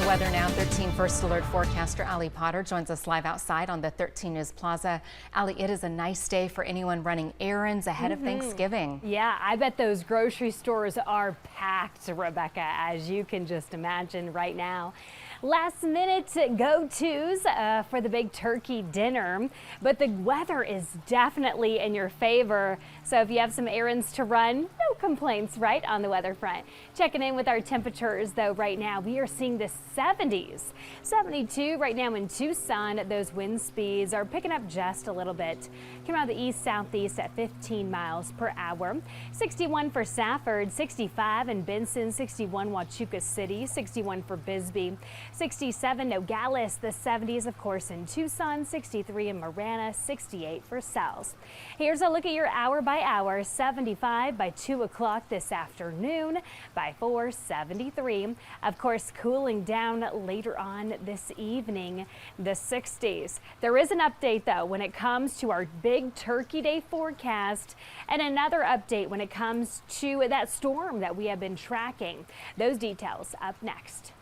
To weather now, 13 First Alert forecaster Allie Potter joins us live outside on the 13 News Plaza. Allie, it is a nice day for anyone running errands ahead of Thanksgiving. Yeah, I bet those grocery stores are packed, Rebecca, as you can just imagine right now. Last minute go-tos for the big turkey dinner, but the weather is definitely in your favor. So if you have some errands to run, no complaints, right, on the weather front. Checking in with our temperatures, though, right now we are seeing the 70s. 72 right now in Tucson. Those wind speeds are picking up just a little bit. Coming out of the east-southeast at 15 miles per hour. 61 for Safford, 65 in Benson, 61 Huachuca City, 61 for Bisbee. 67 Nogales, the 70s, of course, in Tucson, 63 in Marana, 68 for South. Here's a look at your hour by hour. 75 by 2 o'clock this afternoon, by 4, 73. Of course, cooling down later on this evening, the 60s. There is an update, though, when it comes to our big Turkey Day forecast, and another update when it comes to that storm that we have been tracking. Those details up next.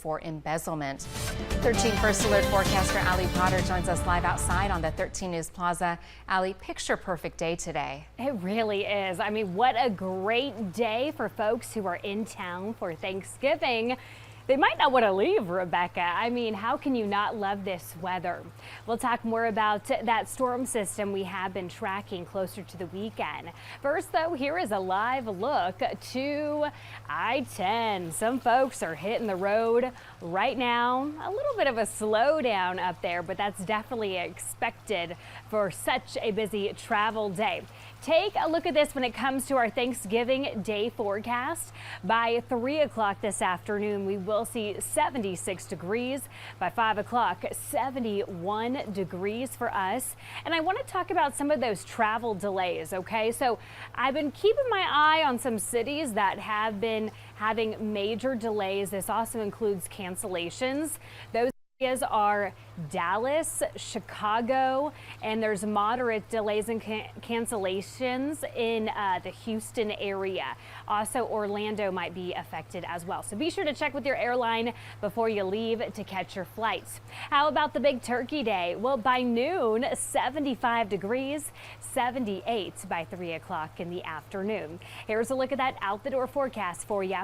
For embezzlement. 13 First Alert forecaster Allie Potter joins us live outside on the 13 News Plaza. Allie, picture perfect day today. It really is. I mean, what a great day for folks who are in town for Thanksgiving. They might not want to leave, Rebecca. I mean, how can you not love this weather? We'll talk more about that storm system we have been tracking closer to the weekend. First, though, here is a live look to I-10. Some folks are hitting the road right now. A little bit of a slowdown up there, but that's definitely expected for such a busy travel day. Take a look at this when it comes to our Thanksgiving Day forecast. By 3 o'clock this afternoon, we will see 76 degrees. By 5 o'clock, 71 degrees for us. And I want to talk about some of those travel delays, okay? So I've been keeping my eye on some cities that have been having major delays. This also includes cancellations. Those areas are Dallas, Chicago, and there's moderate delays and cancellations in the Houston area. Also, Orlando might be affected as well. So be sure to check with your airline before you leave to catch your flights. How about the big Turkey Day? Well, by noon, 75 degrees, 78 by 3 o'clock in the afternoon. Here's a look at that out the door forecast for you.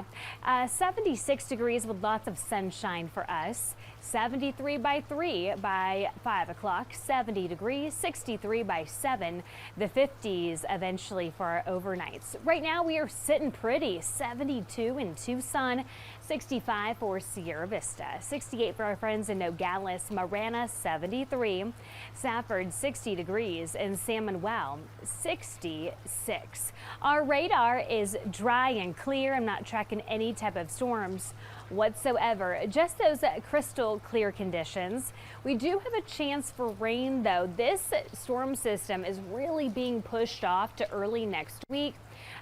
76 degrees with lots of sunshine for us. 73 by 3 by 5 o'clock, 70 degrees, 63 by 7, the 50s eventually for our overnights. Right now we are sitting pretty, 72 in Tucson, 65 for Sierra Vista, 68 for our friends in Nogales, Marana 73, Safford 60 degrees, and San Manuel 66. Our radar is dry and clear. I'm not tracking any type of storms whatsoever, just those crystal clear conditions. We do have a chance for rain, though. This storm system is really being pushed off to early next week.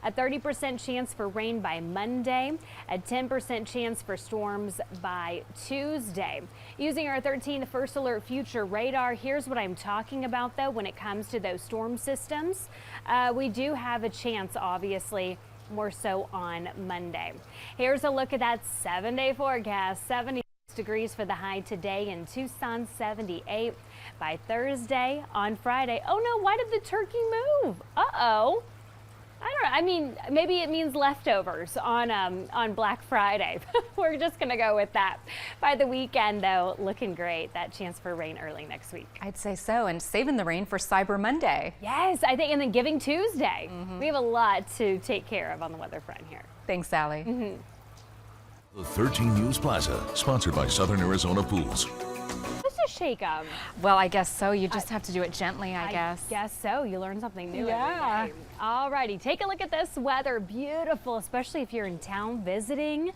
A 30% chance for rain by Monday, a 10% chance for storms by Tuesday. Using our 13 First Alert Future radar, here's what I'm talking about, though, when it comes to those storm systems. We do have a chance, obviously, more so on Monday. Here's a look at that 7-day forecast. 76 degrees for the high today in Tucson, 78 by Thursday. On Friday, oh no, why did the turkey move? Uh-oh. I don't know. I mean, maybe it means leftovers on Black Friday. We're just going to go with that. By the weekend, though, looking great. That chance for rain early next week. I'd say so, and saving the rain for Cyber Monday. Yes, I think, and then Giving Tuesday. We have a lot to take care of on the weather front here. Thanks, Allie. The 13 News Plaza, sponsored by Southern Arizona Pools. Just shake them. Well, I guess so. You just have to do it gently, I guess. Guess so. You learn something new Yeah. every day. All righty. Take a look at this weather. Beautiful, especially if you're in town visiting.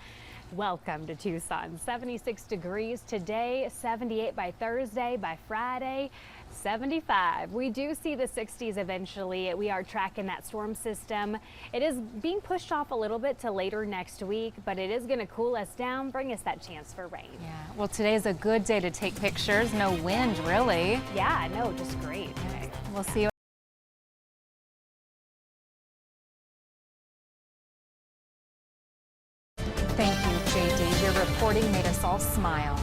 Welcome to Tucson. 76 degrees today, 78 by Thursday, by Friday, 75. We do see the 60s eventually. We are tracking that storm system. It is being pushed off a little bit to later next week, but it is going to cool us down, bring us that chance for rain. Yeah. Well, today is a good day to take pictures. No wind, really. Yeah, no, just great. Okay. We'll see you Thank you, JD. Your reporting made us all smile.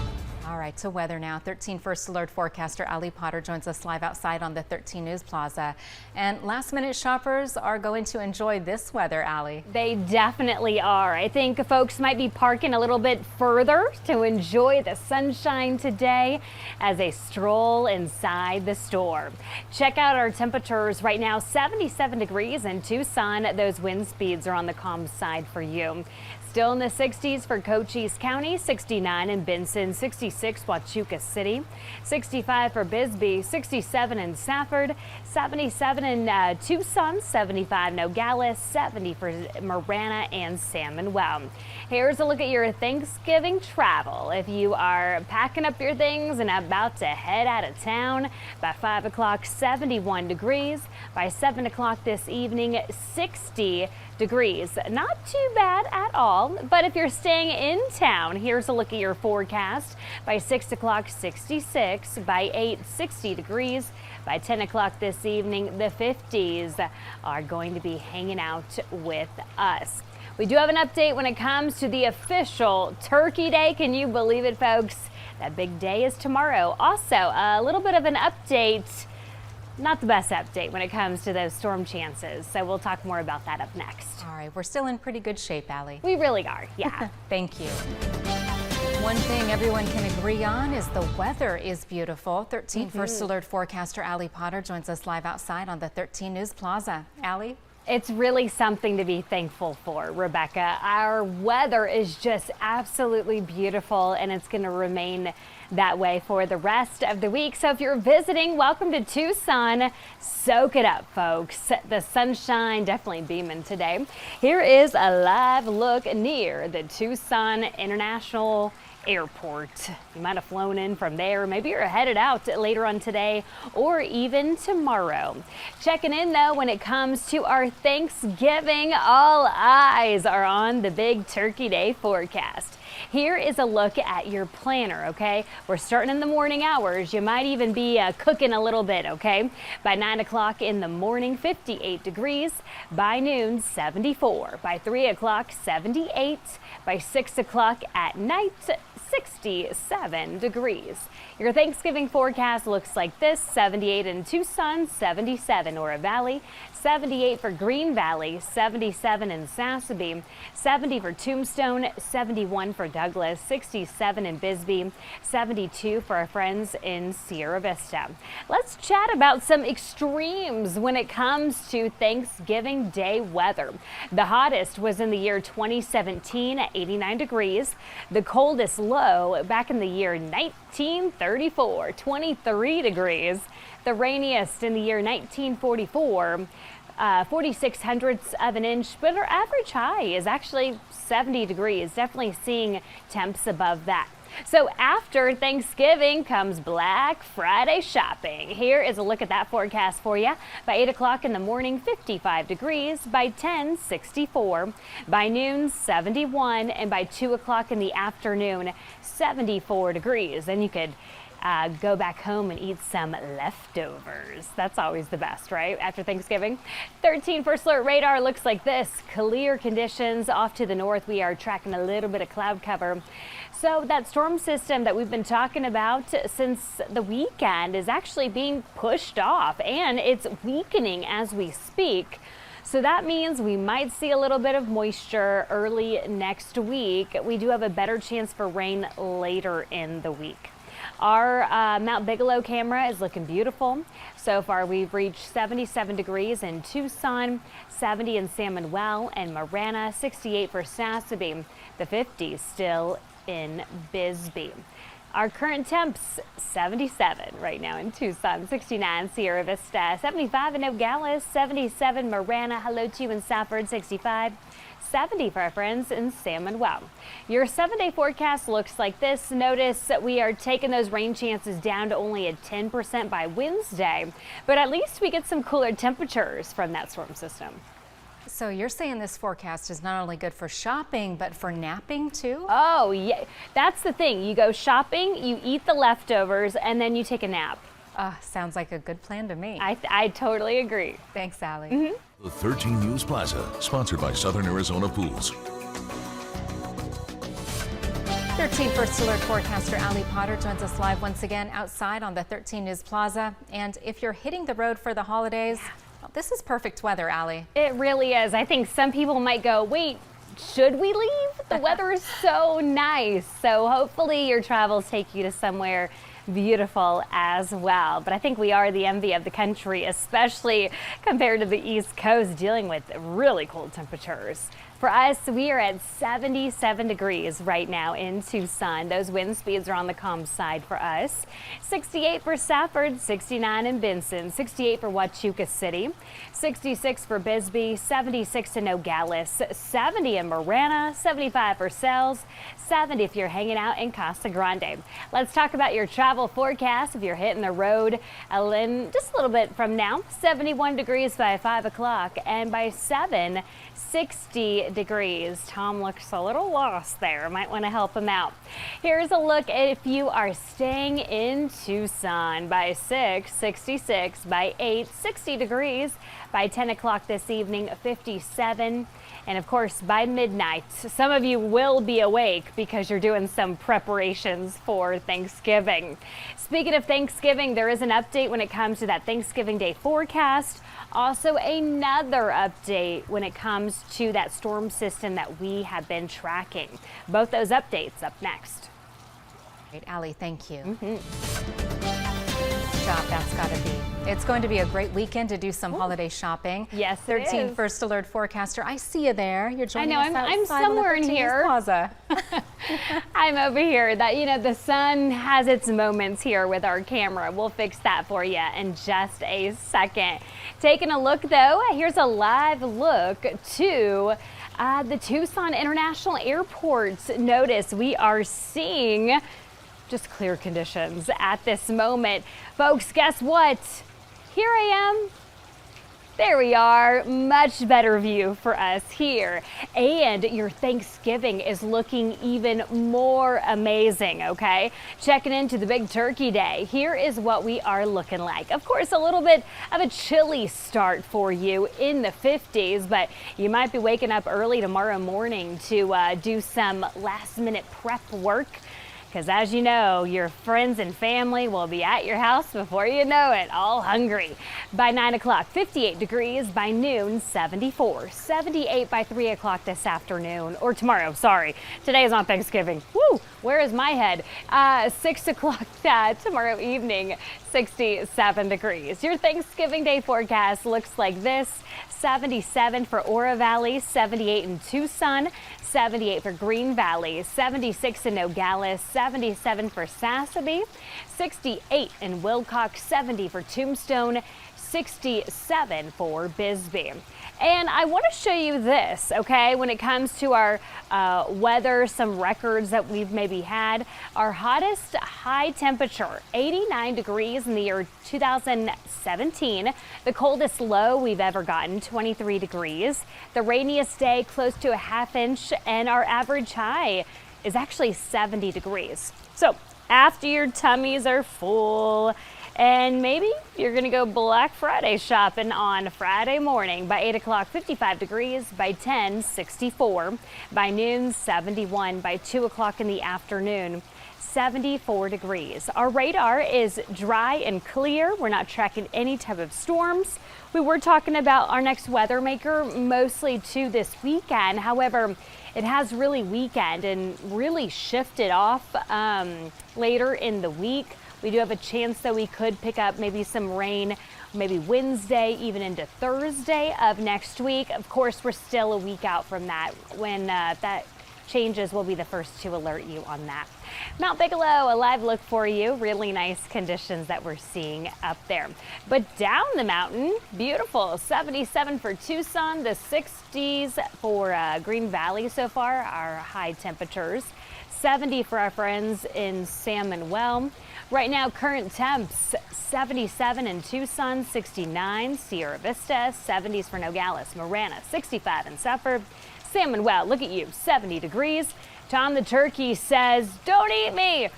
All right, to weather now. 13 First Alert forecaster Allie Potter joins us live outside on the 13 News Plaza. And last-minute shoppers are going to enjoy this weather, Allie. They definitely are. I think folks might be parking a little bit further to enjoy the sunshine today as they stroll inside the store. Check out our temperatures right now, 77 degrees in Tucson. Those wind speeds are on the calm side for you. Still in the 60s for Cochise County, 69 in Benson, 66 Huachuca City, 65 for Bisbee, 67 in Safford, 77 in Tucson, 75 Nogales, 70 for Marana and San Manuel. Here's a look at your Thanksgiving travel. If you are packing up your things and about to head out of town, by 5 o'clock, 71 degrees. By 7 o'clock this evening, 60 degrees. Not too bad at all, but if you're staying in town, here's a look at your forecast. By 6 o'clock, 66. By 8, 60 degrees. By 10 o'clock this evening, the 50s are going to be hanging out with us. We do have an update when it comes to the official Turkey Day. Can you believe it, folks? That big day is tomorrow. Also, a little bit of an update. Not the best update when it comes to those storm chances, so we'll talk more about that up next. All right, we're still in pretty good shape, Allie. We really are, yeah. Thank you. One thing everyone can agree on is the weather is beautiful. 13 First Alert forecaster Allie Potter joins us live outside on the 13 News Plaza. Allie? It's really something to be thankful for, Rebecca. Our weather is just absolutely beautiful, and it's going to remain that way for the rest of the week. So if you're visiting, welcome to Tucson. Soak it up, folks. The sunshine definitely beaming today. Here is a live look near the Tucson International Airport. You might have flown in from there. Maybe you're headed out later on today or even tomorrow. Checking in though when it comes to our Thanksgiving, all eyes are on the big Turkey Day forecast. Here is a look at your planner, okay? We're starting in the morning hours. You might even be cooking a little bit, okay? By 9 o'clock in the morning, 58 degrees. By noon, 74. By 3 o'clock, 78. By 6 o'clock at night, 67 degrees. Your Thanksgiving forecast looks like this: 78 in Tucson, 77 Oro Valley, 78 for Green Valley, 77 in Sassabee, 70 for Tombstone, 71 for Douglas, 67 in Bisbee, 72 for our friends in Sierra Vista. Let's chat about some extremes when it comes to Thanksgiving Day weather. The hottest was in the year 2017 at 89 degrees. The coldest low back in the year 1934, 23 degrees. The rainiest in the year 1944, 46/100ths of an inch, but our average high is actually 70 degrees, definitely seeing temps above that. So after Thanksgiving comes Black Friday shopping. Here is a look at that forecast for you. By 8 o'clock in the morning, 55 degrees. By 10, 64. By noon, 71. And by 2 o'clock in the afternoon, 74 degrees. And you could go back home and eat some leftovers. That's always the best, right? After Thanksgiving. 13 First Alert radar looks like this. Clear conditions off to the north. We are tracking a little bit of cloud cover. So that storm system that we've been talking about since the weekend is actually being pushed off, and it's weakening as we speak. So that means we might see a little bit of moisture early next week. We do have a better chance for rain later in the week. Our Mount Bigelow camera is looking beautiful. So far, we've reached 77 degrees in Tucson, 70 in San Manuel and Marana, 68 for Sassabee, the 50s still in Bisbee. Our current temps, 77 right now in Tucson, 69 Sierra Vista, 75 in Nogales, 77 Marana, hello to you in Safford, 65. 70 for our friends in San Manuel. Your 7-day forecast looks like this. Notice that we are taking those rain chances down to only a 10% by Wednesday, but at least we get some cooler temperatures from that storm system. So you're saying this forecast is not only good for shopping, but for napping too? Oh, yeah. That's the thing. You go shopping, you eat the leftovers, and then you take a nap. Sounds like a good plan to me. I totally agree. Thanks, Allie. The 13 News Plaza, sponsored by Southern Arizona Pools. 13 First Alert forecaster Allie Potter joins us live once again outside on the 13 News Plaza. And if you're hitting the road for the holidays, well, this is perfect weather, Allie. It really is. I think some people might go, wait, should we leave? The weather is so nice. So hopefully your travels take you to somewhere beautiful as well. But I think we are the envy of the country, especially compared to the East Coast, dealing with really cold temperatures. For us, we are at 77 degrees right now in Tucson. Those wind speeds are on the calm side for us. 68 for Safford, 69 in Benson, 68 for Huachuca City, 66 for Bisbee, 76 in Nogales, 70 in Marana, 75 for Sells, 70 if you're hanging out in Casa Grande. Let's talk about your travel forecast if you're hitting the road. Ellen, just a little bit from now, 71 degrees by 5 o'clock, and by 7, 60 degrees. Tom looks a little lost there. Might want to help him out. Here's a look at if you are staying in Tucson. By 6, 66. By 8, 60 degrees. By 10 o'clock this evening, 57. And of course, by midnight, some of you will be awake because you're doing some preparations for Thanksgiving. Speaking of Thanksgiving, there is an update when it comes to that Thanksgiving Day forecast. Also, another update when it comes to that storm system that we have been tracking. Both those updates up next. Great, Allie, thank you. Job, that's got to be. It's going to be a great weekend to do some holiday shopping. Yes, it 13 is. First Alert forecaster. I see you there. You're joining I know, us I'm outside on the somewhere in 13 News here. Plaza. I'm over here. That, you know, the sun has its moments here with our camera. We'll fix that for you in just a second. Taking a look though, here's a live look to the Tucson International Airport. Notice we are seeing just clear conditions at this moment. Folks, guess what? Here I am. There we are. Much better view for us here. And your Thanksgiving is looking even more amazing, okay? Checking into the big turkey day. Here is what we are looking like. Of course, a little bit of a chilly start for you in the 50s, but you might be waking up early tomorrow morning to do some last minute prep work. Because as you know, your friends and family will be at your house before you know it, all hungry. By 9 o'clock, 58 degrees. By noon, 74. 78 by 3 o'clock this afternoon, or tomorrow, sorry. Today is on Thanksgiving. Woo, where is my head? 6 o'clock tomorrow evening, 67 degrees. Your Thanksgiving Day forecast looks like this. 77 for Oro Valley, 78 in Tucson, 78 for Green Valley, 76 in Nogales, 77 for Sassabee, 68 in Wilcox, 70 for Tombstone, 67 for Bisbee. And I want to show you this, okay, when it comes to our weather, some records that we've maybe had. Our hottest high temperature, 89 degrees in the year 2017. The coldest low we've ever gotten, 23 degrees. The rainiest day, close to a half inch, and our average high is actually 70 degrees. So after your tummies are full, and maybe you're going to go Black Friday shopping on Friday morning. By 8 o'clock, 55 degrees. By 10, 64. By noon, 71. By 2 o'clock in the afternoon, 74 degrees. Our radar is dry and clear. We're not tracking any type of storms. We were talking about our next weather maker mostly to this weekend. However, it has really weakened and really shifted off later in the week. We do have a chance that we could pick up maybe some rain, maybe Wednesday, even into Thursday of next week. Of course, we're still a week out from that. When that changes, we'll be the first to alert you on that. Mount Bigelow, a live look for you. Really nice conditions that we're seeing up there. But down the mountain, beautiful. 77 for Tucson, the 60s for Green Valley so far, our high temperatures. 70 for our friends in San Manuel. Right now, current temps, 77 in Tucson, 69 Sierra Vista, 70s for Nogales, Marana, 65 in Safford, San Manuel, look at you, 70 degrees. Tom the Turkey says, don't eat me,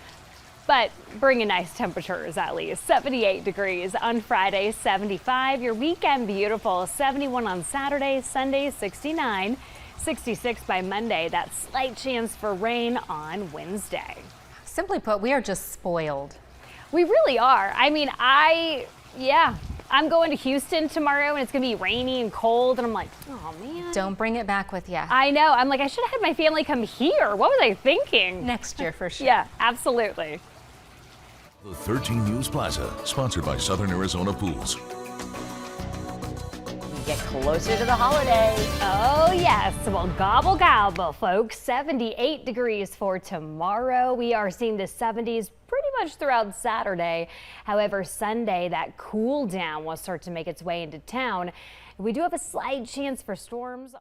but bringing nice temperatures at least. 78 degrees on Friday, 75. Your weekend beautiful, 71 on Saturday, Sunday, 69. 66 by Monday. That slight chance for rain on Wednesday. Simply put, we are just spoiled. We really are. I mean, I'm going to Houston tomorrow and it's gonna be rainy and cold and I'm like, oh man. Don't bring it back with you. I know. I'm like, I should have had my family come here. What was I thinking? Next year for sure. Yeah, absolutely. The 13 News Plaza, sponsored by Southern Arizona Pools. Get closer to the holiday. Oh yes, well gobble gobble folks, 78 degrees for tomorrow. We are seeing the 70s pretty much throughout Saturday. However, Sunday, that cool down will start to make its way into town. We do have a slight chance for storms.